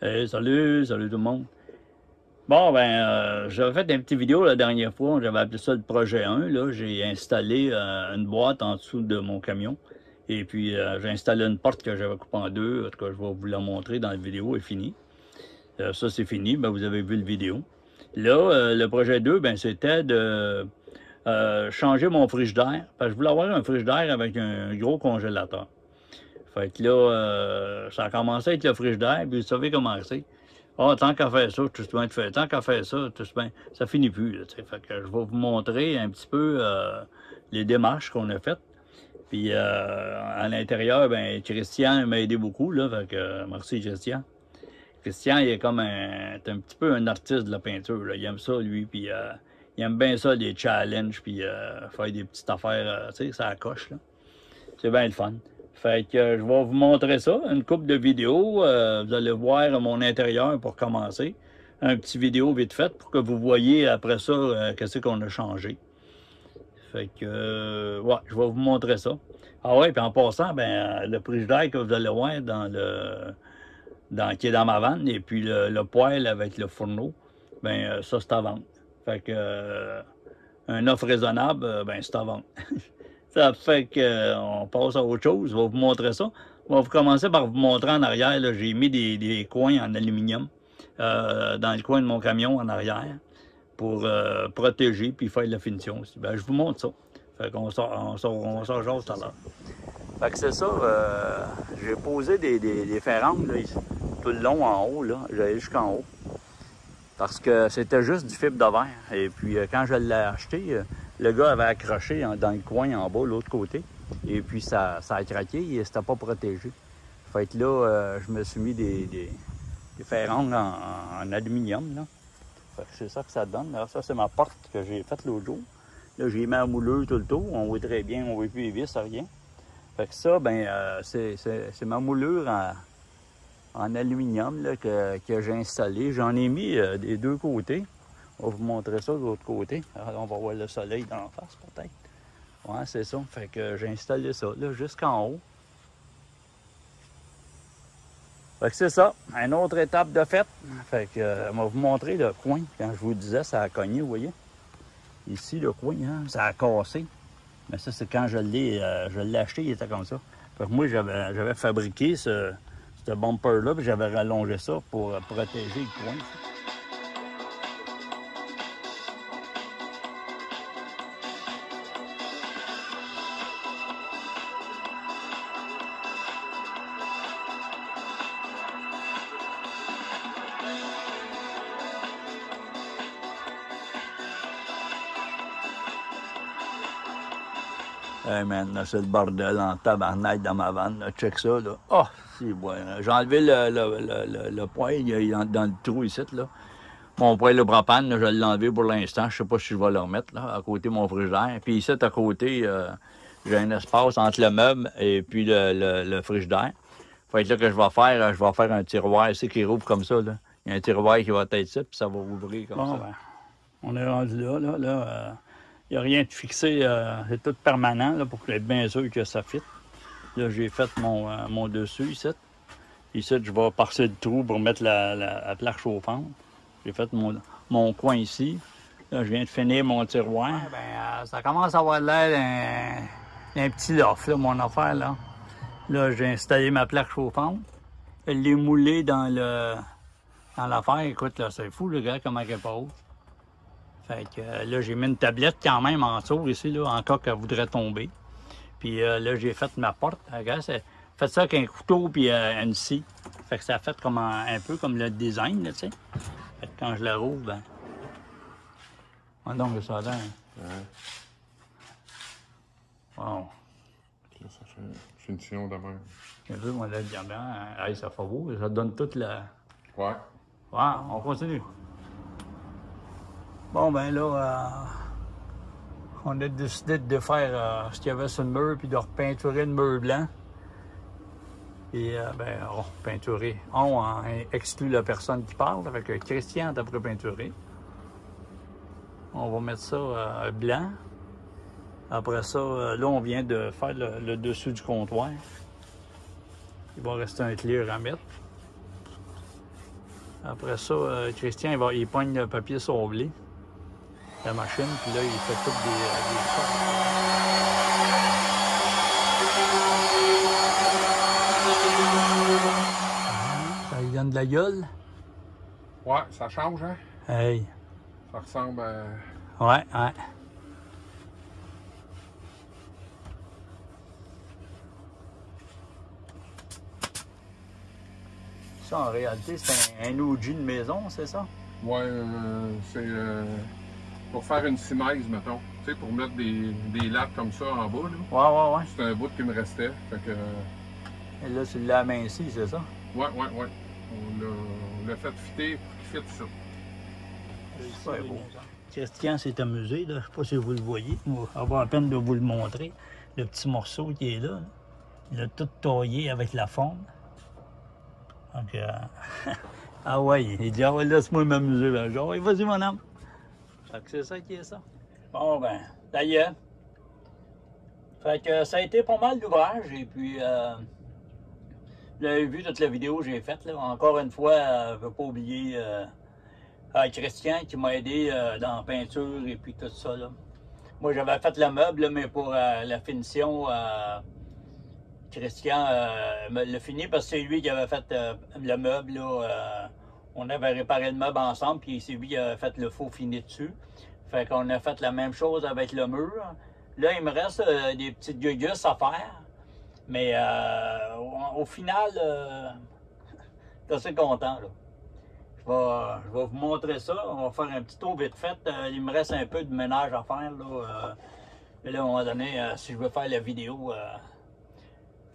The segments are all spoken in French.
Hey, salut tout le monde. Bon, j'avais fait une petite vidéo la dernière fois, j'avais appelé ça le projet 1. Là, j'ai installé une boîte en dessous de mon camion. Et puis, j'ai installé une porte que j'avais coupée en deux. En tout cas, je vais vous la montrer dans la vidéo, elle est finie. Ça, c'est fini, vous avez vu la vidéo. Là, le projet 2, c'était de changer mon frigidaire. Parce que je voulais avoir un frigidaire avec un gros congélateur. Fait que là, ça a commencé avec le frigidaire, puis vous savez comment c'est. Ah, tant qu'à faire ça, tout se bien de faire. Tant qu'à faire ça, tout se bien. Ça finit plus, là, fait que je vais vous montrer un petit peu les démarches qu'on a faites. Puis à l'intérieur, Christian m'a aidé beaucoup, là, fait que merci Christian. Christian, il est comme un petit peu un artiste de la peinture, là. Il aime ça, lui, puis il aime bien ça, les challenges, puis faire des petites affaires, tu sais, ça coche, là. C'est bien le fun. Fait que je vais vous montrer ça, une couple de vidéos. Vous allez voir mon intérieur pour commencer. Un petit vidéo vite fait pour que vous voyez après ça qu'est-ce qu'on a changé. Fait que, ouais, je vais vous montrer ça. Ah ouais, puis en passant, le frigidaire que vous allez voir qui est dans ma vanne, et puis le poêle avec le fourneau, ça c'est à vendre. Fait que, un offre raisonnable, c'est à vendre. Ça fait qu'on passe à autre chose. Je vais vous montrer ça. On va commencer par vous montrer en arrière. J'ai mis des coins en aluminium dans le coin de mon camion en arrière pour protéger puis faire de la finition aussi. Je vous montre ça. Fait qu'on sort jase tout à l'heure. Fait que c'est ça. J'ai posé des ferranges là, ici, tout le long en haut. J'allais jusqu'en haut. Parce que c'était juste du fibre de verre. Et puis, quand je l'ai acheté, le gars avait accroché dans le coin en bas, l'autre côté. Et puis, ça a craqué et c'était pas protégé. Fait que là, je me suis mis des ferranges en aluminium, là. Fait que c'est ça que ça donne. Alors, ça, c'est ma porte que j'ai faite l'autre jour. Là, j'ai mis un mouleur tout le tour. On voit très bien, on voit plus les vis, rien. Fait que ça, c'est ma moulure en aluminium là, que j'ai installé. J'en ai mis des deux côtés. On va vous montrer ça de l'autre côté. Alors, on va voir le soleil d'en face peut-être. Ouais, c'est ça. Fait que j'ai installé ça là jusqu'en haut. Fait que c'est ça. Une autre étape de fête. Fait que on va vous montrer le coin. Quand je vous disais, ça a cogné, vous voyez. Ici, le coin, hein, ça a cassé. Mais ça, c'est quand je l'ai acheté, il était comme ça. Fait que moi, j'avais fabriqué ce bumper-là, puis j'avais rallongé ça pour protéger le coin. Hey man, c'est le bordel en tabarnak dans ma vanne. Là. Check ça, là. Oh, c'est bon. J'ai enlevé le poêle dans le trou ici, là. Mon poêle de propane, là, je l'ai enlevé pour l'instant. Je sais pas si je vais le remettre, là, à côté de mon frigidaire. Puis ici, à côté, j'ai un espace entre le meuble et puis le frigidaire. Fait que là, que je vais faire un tiroir ici qui rouvre comme ça, là. Il y a un tiroir qui va être ici, puis ça va ouvrir comme ça. On est rendu là. Il n'y a rien de fixé, c'est tout permanent là, pour être bien sûr que ça fit. Là, j'ai fait mon dessus ici. Ici, je vais passer le trou pour mettre la plaque chauffante. J'ai fait mon coin ici. Là, je viens de finir mon tiroir. Ouais, ça commence à avoir l'air d'un petit loft, là, mon affaire. Là, j'ai installé ma plaque chauffante. Elle l'ai moulée dans l'affaire. Écoute, là, c'est fou, le gars, comment elle est pas haute. Fait que là, j'ai mis une tablette quand même en dessous ici, là, en cas qu'elle voudrait tomber. Puis là, j'ai fait ma porte. Regarde, fait ça avec un couteau puis une scie. Fait que ça a fait comme un peu comme le design, là, tu sais. Fait que quand je la rouvre, donc, ça a l'air. Ouais. Wow. Là, ça fait une finition de même. Tu veux, moi, là, le diamant, hey, ça fait beau. Ça donne toute la... Ouais. Ouais, on continue. Bon, là, on a décidé de faire ce qu'il y avait sur le mur, puis de repeinturer le mur blanc. Et, repeinturer. On exclut la personne qui parle, avec Christian d'après peinturer. On va mettre ça blanc. Après ça, là, on vient de faire le dessus du comptoir. Il va rester un clear à mettre. Après ça, Christian, il pogne le papier sablé, la machine, puis là, il fait toutes des ça lui donne de la gueule. Ouais, ça change, hein? Hey. Ça ressemble à... Ouais, ouais. Ça, en réalité, c'est un OG de maison, c'est ça? Ouais, c'est pour faire une cimaise, mettons. Tu sais, pour mettre des lattes comme ça en bas, là. Ouais, ouais, ouais. C'est un bout qui me restait. Fait que... Et là, tu l'as aminci, c'est ça? Ouais, ouais, ouais. On l'a fait fitter pour qu'il fitte ça. C'est super beau. Christian s'est amusé, là. Je ne sais pas si vous le voyez. On va avoir la peine de vous le montrer. Le petit morceau qui est là. Il a tout taillé avec la fonte. Donc, ah ouais, il dit, ah ouais, laisse-moi m'amuser. Ben, genre, vas-y, mon homme. Fait que c'est ça qui est ça. Bon, ben, d'ailleurs. Fait que ça a été pas mal d'ouvrage. Et puis, vous avez vu toute la vidéo que j'ai faite, là. Encore une fois, je ne veux pas oublier Christian qui m'a aidé dans la peinture et puis tout ça, là. Moi, j'avais fait le meuble, là, mais pour la finition, Christian me l'a fini parce que c'est lui qui avait fait le meuble, là. On avait réparé le meuble ensemble, puis c'est lui qui avait fait le faux fini dessus. Fait qu'on a fait la même chose avec le mur. Là, il me reste des petites gugus à faire. Mais au final, je suis assez content, là. Je vais vous montrer ça. On va faire un petit tour vite fait. Il me reste un peu de ménage à faire, là. Mais là, à un moment donné, si je veux faire la vidéo,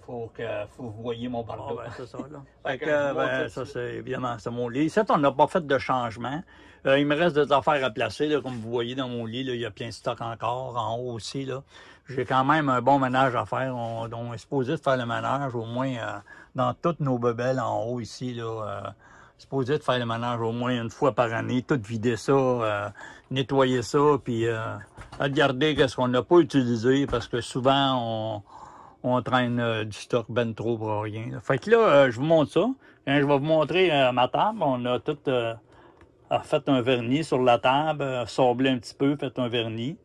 faut que vous voyez mon bardeau. Oh, ben, c'est ça, là. Fait que, ben, ça, c'est évidemment, c'est mon lit. Ici, on n'a pas fait de changement. Il me reste des affaires à placer, là, comme vous voyez dans mon lit. Là, il y a plein de stock encore, en haut aussi, là. J'ai quand même un bon ménage à faire. On est supposé de faire le ménage, au moins, dans toutes nos bebelles en haut ici, là. Supposé de faire le ménage au moins une fois par année, tout vider ça, nettoyer ça, puis regarder qu'est-ce qu'on n'a pas utilisé, parce que souvent, on traîne du stock ben trop pour rien. Là. Fait que là, je vous montre ça. Je vais vous montrer ma table. On a tout fait un vernis sur la table, sablé un petit peu, fait un vernis.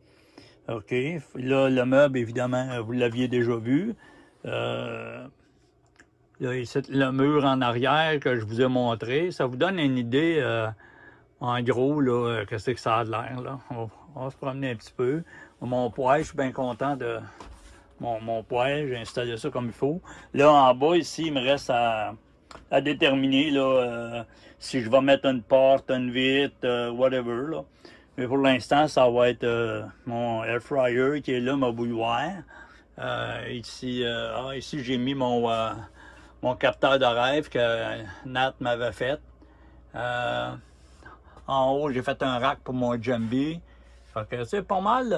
OK. Là, le meuble, évidemment, vous l'aviez déjà vu. Là, ici, le mur en arrière que je vous ai montré, ça vous donne une idée, en gros, là, qu'est-ce que ça a de l'air, là. On va se promener un petit peu. Mon poêle, je suis bien content de mon poêle, j'ai installé ça comme il faut. Là, en bas, ici, il me reste à déterminer, là, si je vais mettre une porte, une vitre, whatever, là. Mais pour l'instant, ça va être mon air fryer qui est là, ma bouilloire. Ici, j'ai mis mon capteur de rêve que Nat m'avait fait. En haut, j'ai fait un rack pour mon Jambi. Fait que c'est pas mal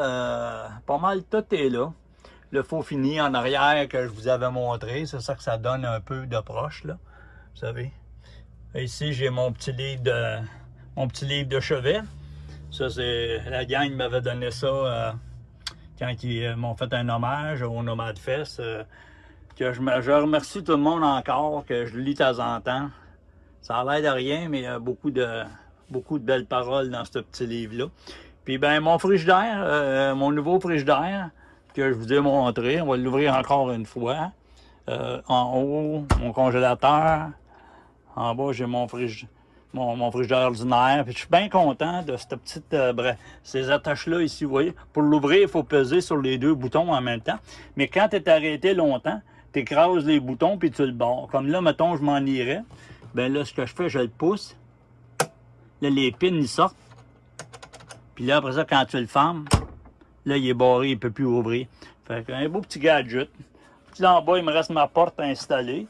tout est là. Le faux fini en arrière que je vous avais montré, c'est ça que ça donne un peu de proche, là. Vous savez. Ici, j'ai mon petit livre de chevet. Ça, c'est la gang m'avait donné ça quand ils m'ont fait un hommage au Nomad Fest. Que je remercie tout le monde encore, que je lis de temps en temps. Ça a l'air de rien, mais il y a beaucoup de belles paroles dans ce petit livre-là. Puis ben mon frigidaire, mon nouveau frigidaire que je vous ai montré, on va l'ouvrir encore une fois. En haut, mon congélateur. En bas, j'ai mon frigidaire ordinaire. Puis je suis bien content de cette petite ces attaches-là ici, vous voyez. Pour l'ouvrir, il faut peser sur les deux boutons en même temps. Mais quand tu es arrêté longtemps, tu écrases les boutons puis tu le barres. Comme là, mettons, je m'en irais. Ben là, ce que je fais, je le pousse. Là, les pins, ils sortent. Puis là, après ça, quand tu le fermes, là, il est barré, il ne peut plus ouvrir. Fait qu'un beau petit gadget. Puis là, en bas, il me reste ma porte installée.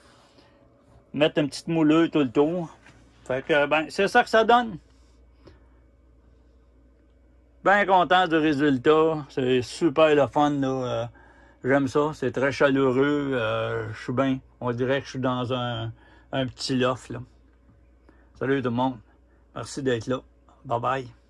Mettre une petite mouleuse tout le tour. Fait que, ben, c'est ça que ça donne. Bien content du résultat. C'est super le fun, là. J'aime ça. C'est très chaleureux. Je suis bien. On dirait que je suis dans un petit loft, là. Salut tout le monde. Merci d'être là. Bye bye.